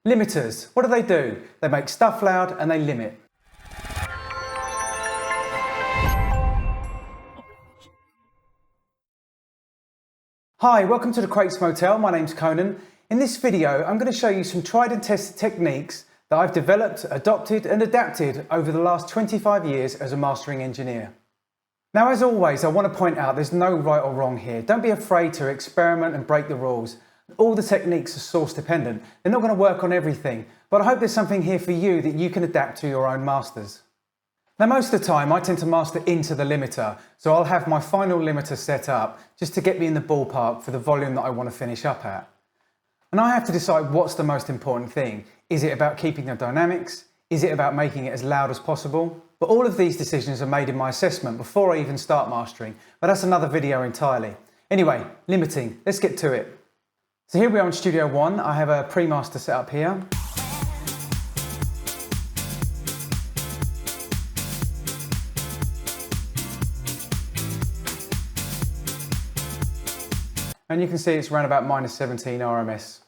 Limiters, what do? They make stuff loud and they limit. Hi, welcome to the Crates Motel. My name's Conan. In this video, I'm going to show you some tried and tested techniques that I've developed, adopted and adapted over the last 25 years as a mastering engineer. Now, as always, I want to point out there's no right or wrong here. Don't be afraid to experiment and break the rules. All the techniques are source dependent. They're not going to work on everything, but I hope there's something here for you that you can adapt to your own masters. Now, most of the time I tend to master into the limiter, so I'll have my final limiter set up just to get me in the ballpark for the volume that I want to finish up at. And I have to decide what's the most important thing. Is it about keeping the dynamics? Is it about making it as loud as possible? But all of these decisions are made in my assessment before I even start mastering, but that's another video entirely. Anyway, limiting, let's get to it. So here we are in Studio One. I have a pre-master set up here. And you can see it's around about -17 RMS.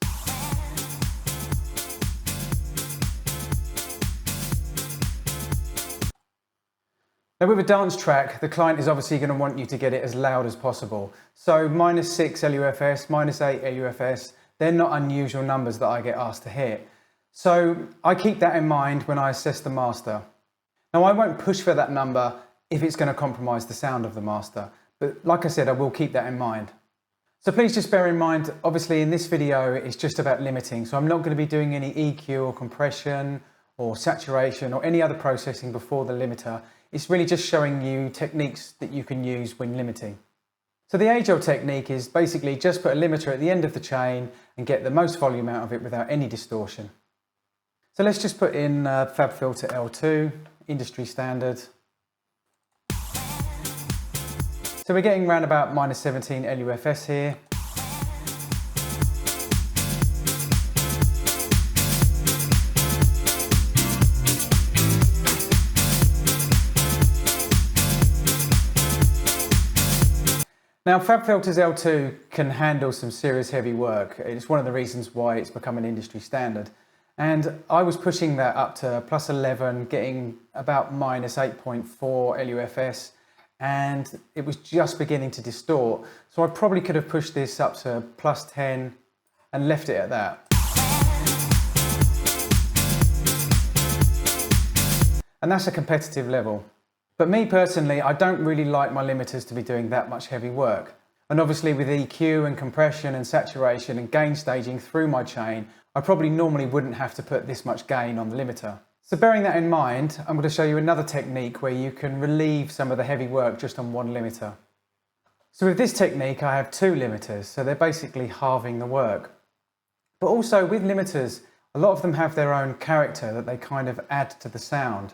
Now with a dance track, the client is obviously going to want you to get it as loud as possible. So -6 LUFS, -8 LUFS, they're not unusual numbers that I get asked to hit. So I keep that in mind when I assess the master. Now I won't push for that number if it's going to compromise the sound of the master, but like I said, I will keep that in mind. So please just bear in mind, obviously in this video it's just about limiting, so I'm not going to be doing any EQ or compression or saturation or any other processing before the limiter. It's really just showing you techniques that you can use when limiting. So the age-old technique is basically just put a limiter at the end of the chain and get the most volume out of it without any distortion. So let's just put in Fabfilter L2, industry standard. So we're getting around about -17 LUFS here. Now Fabfilter's L2 can handle some serious heavy work. It's one of the reasons why it's become an industry standard. And I was pushing that up to +11, getting about -8.4 LUFS, and it was just beginning to distort. So I probably could have pushed this up to +10 and left it at that. And that's a competitive level. But me personally, I don't really like my limiters to be doing that much heavy work. And obviously with EQ and compression and saturation and gain staging through my chain, I probably normally wouldn't have to put this much gain on the limiter. So bearing that in mind, I'm going to show you another technique where you can relieve some of the heavy work just on one limiter. So with this technique, I have two limiters, so they're basically halving the work. But also with limiters, a lot of them have their own character that they kind of add to the sound.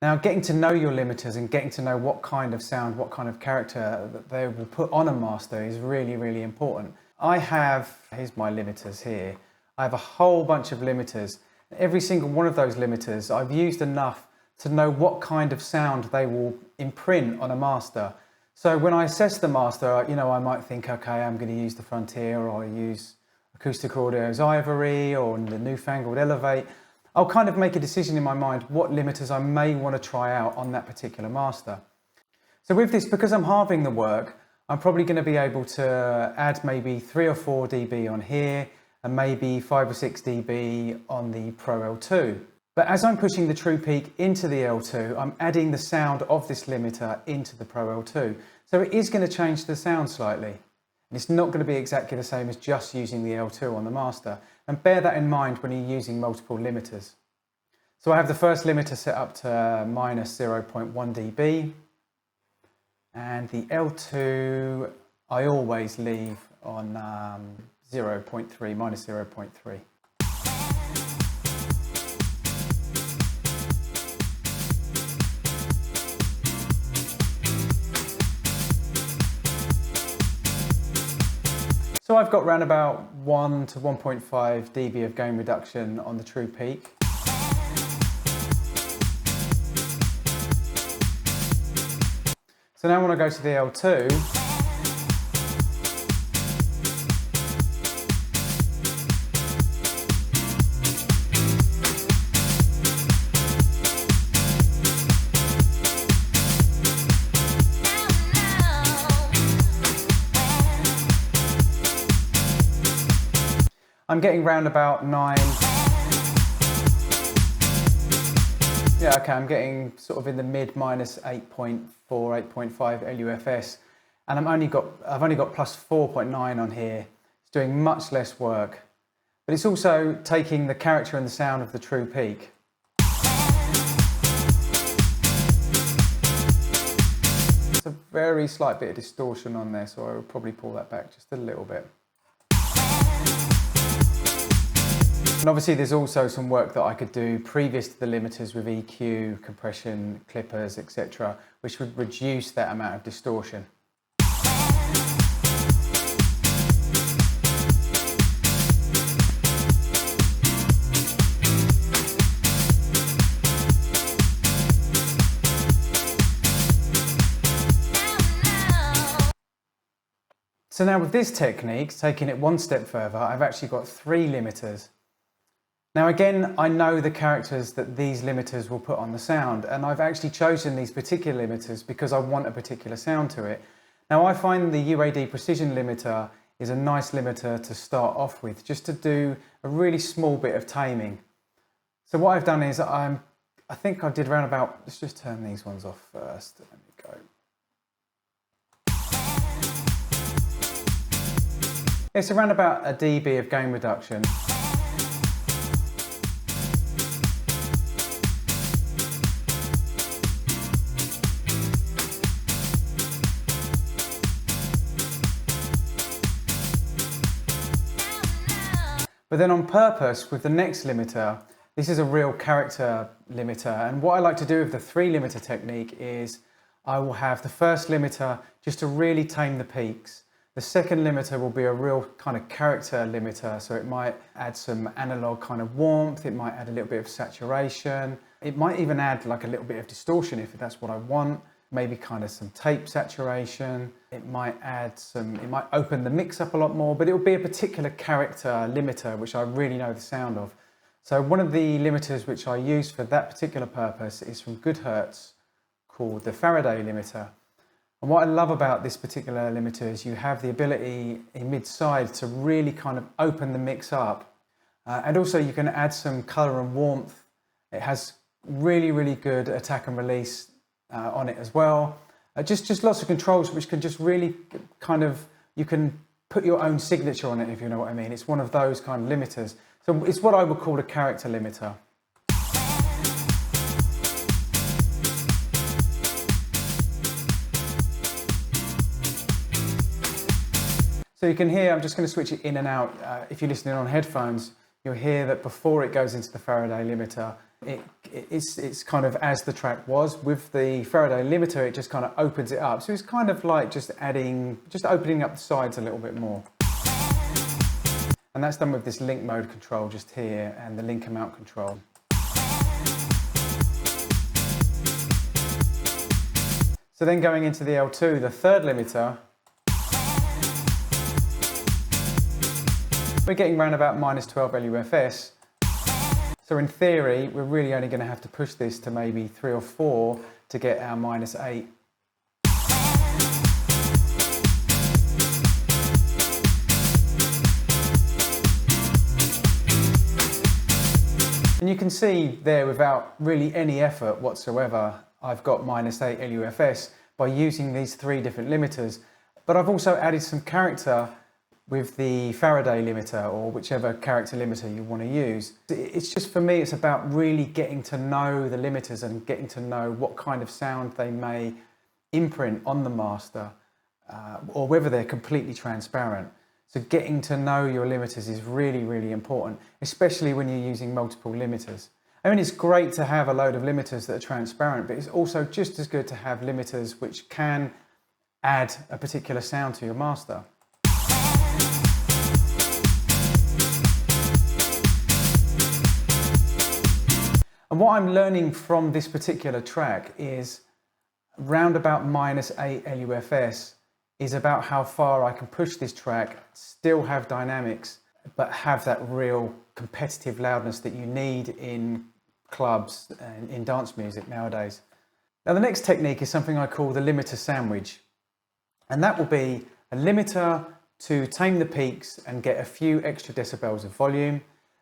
Now, getting to know your limiters and getting to know what kind of sound, what kind of character that they will put on a master is really, really important. Here's my limiters here. I have a whole bunch of limiters. Every single one of those limiters I've used enough to know what kind of sound they will imprint on a master. So when I assess the master, I might think, okay, I'm going to use the Frontier, or I'll use Acoustic Audio's Ivory or the newfangled Elevate. I'll kind of make a decision in my mind what limiters I may want to try out on that particular master. So with this, because I'm halving the work, I'm probably going to be able to add maybe 3 or 4 dB on here and maybe 5 or 6 dB on the Pro L2. But as I'm pushing the true peak into the L2, I'm adding the sound of this limiter into the Pro L2. So it is going to change the sound slightly. And it's not going to be exactly the same as just using the L2 on the master. And bear that in mind when you're using multiple limiters. So I have the first limiter set up to -0.1 dB. And the L2 I always leave on -0.3. So I've got around about 1 to 1.5 dB of gain reduction on the true peak. So now when I go to the L2, I'm getting round about 9. Yeah, okay, I'm getting sort of in the mid minus 8.4, 8.5 LUFS, and I've only got plus 4.9 on here. It's doing much less work, but it's also taking the character and the sound of the true peak. There's a very slight bit of distortion on there, so I would probably pull that back just a little bit. And obviously there's also some work that I could do previous to the limiters with EQ, compression, clippers, etc., which would reduce that amount of distortion. So now with this technique, taking it one step further, I've actually got 3 limiters. Now again, I know the characters that these limiters will put on the sound, and I've actually chosen these particular limiters because I want a particular sound to it. Now I find the UAD Precision Limiter is a nice limiter to start off with, just to do a really small bit of taming. So what I've done is I think I did around about, let's just turn these ones off first. There we go. It's around about a dB of gain reduction. But then on purpose with the next limiter, this is a real character limiter, and what I like to do with the 3 limiter technique is I will have the first limiter just to really tame the peaks. The second limiter will be a real kind of character limiter, so it might add some analog kind of warmth, it might add a little bit of saturation, it might even add like a little bit of distortion if that's what I want, maybe kind of some tape saturation, it might open the mix up a lot more, but it will be a particular character limiter which I really know the sound of. So one of the limiters which I use for that particular purpose is from GoodHertz, called the Faraday limiter. And what I love about this particular limiter is you have the ability in mid-side to really kind of open the mix up. And also you can add some colour and warmth. It has really, really good attack and release on it as well. Just lots of controls which can just really kind of, you can put your own signature on it, if you know what I mean. It's one of those kind of limiters. So it's what I would call a character limiter. So you can hear, I'm just going to switch it in and out. If you're listening on headphones, you'll hear that before it goes into the Faraday limiter, it's kind of as the track was. With the Faraday limiter, it just kind of opens it up. So it's kind of like just opening up the sides a little bit more. And that's done with this link mode control just here and the link amount control. So then going into the L2, the third limiter, we're getting around about minus 12 LUFS. So in theory, we're really only going to have to push this to maybe 3 or 4 to get our minus 8. And you can see there, without really any effort whatsoever, I've got minus 8 LUFS by using these 3 different limiters. But I've also added some character with the Faraday limiter, or whichever character limiter you want to use. It's just, for me, it's about really getting to know the limiters and getting to know what kind of sound they may imprint on the master, or whether they're completely transparent. So getting to know your limiters is really, really important, especially when you're using multiple limiters. I mean, it's great to have a load of limiters that are transparent, but it's also just as good to have limiters which can add a particular sound to your master. And what I'm learning from this particular track is round about minus 8 LUFS is about how far I can push this track, still have dynamics, but have that real competitive loudness that you need in clubs and in dance music nowadays. Now the next technique is something I call the limiter sandwich. And that will be a limiter to tame the peaks and get a few extra decibels of volume.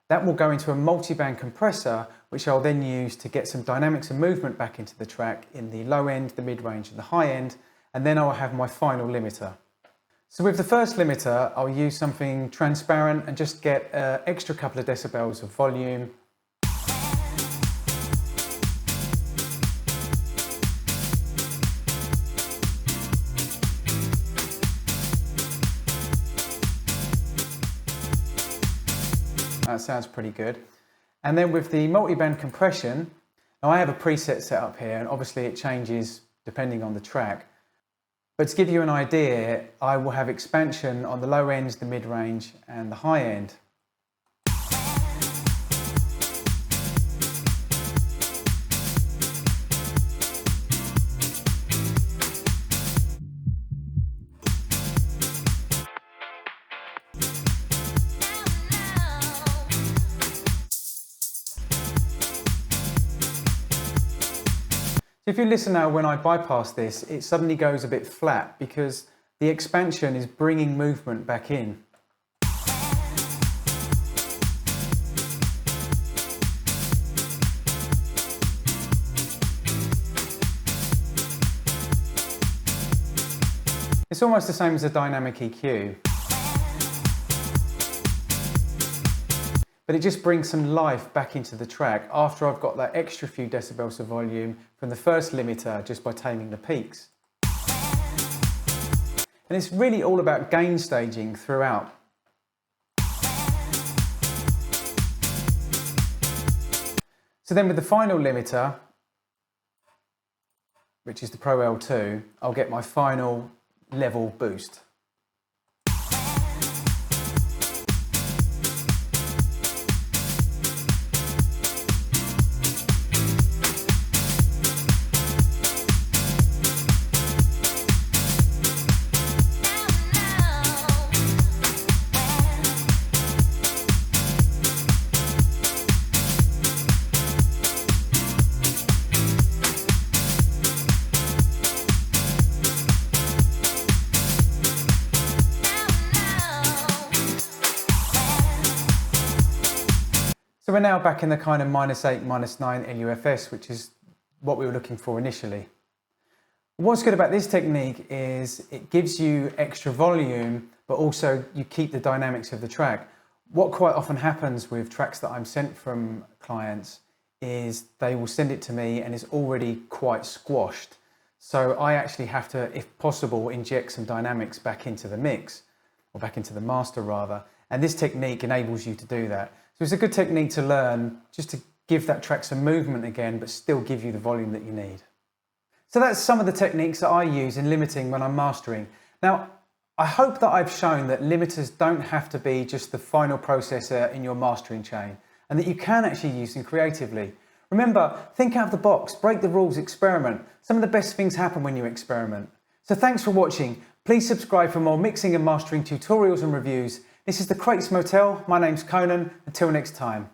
That will go into a multi-band compressor, which I'll then use to get some dynamics and movement back into the track in the low end, the mid-range and the high end, and then I'll have my final limiter. So with the first limiter, I'll use something transparent and just get an extra couple of decibels of volume. That sounds pretty good. And then with the multi-band compression, now I have a preset set up here and obviously it changes depending on the track. But to give you an idea, I will have expansion on the low end, the mid-range and the high end. If you listen now, when I bypass this, it suddenly goes a bit flat because the expansion is bringing movement back in. It's almost the same as a dynamic EQ. But it just brings some life back into the track after I've got that extra few decibels of volume from the first limiter just by taming the peaks. And it's really all about gain staging throughout. So then with the final limiter, which is the Pro L2, I'll get my final level boost. So we're now back in the kind of -8, -9 LUFS, which is what we were looking for initially. What's good about this technique is it gives you extra volume, but also you keep the dynamics of the track. What quite often happens with tracks that I'm sent from clients is they will send it to me and it's already quite squashed. So I actually have to, if possible, inject some dynamics back into the mix, or back into the master rather. And this technique enables you to do that. So it's a good technique to learn just to give that track some movement again, but still give you the volume that you need. So that's some of the techniques that I use in limiting when I'm mastering. Now, I hope that I've shown that limiters don't have to be just the final processor in your mastering chain, and that you can actually use them creatively. Remember, think out of the box, break the rules, experiment. Some of the best things happen when you experiment. So thanks for watching. Please subscribe for more mixing and mastering tutorials and reviews. This is the Crates Motel. My name's Conan. Until next time.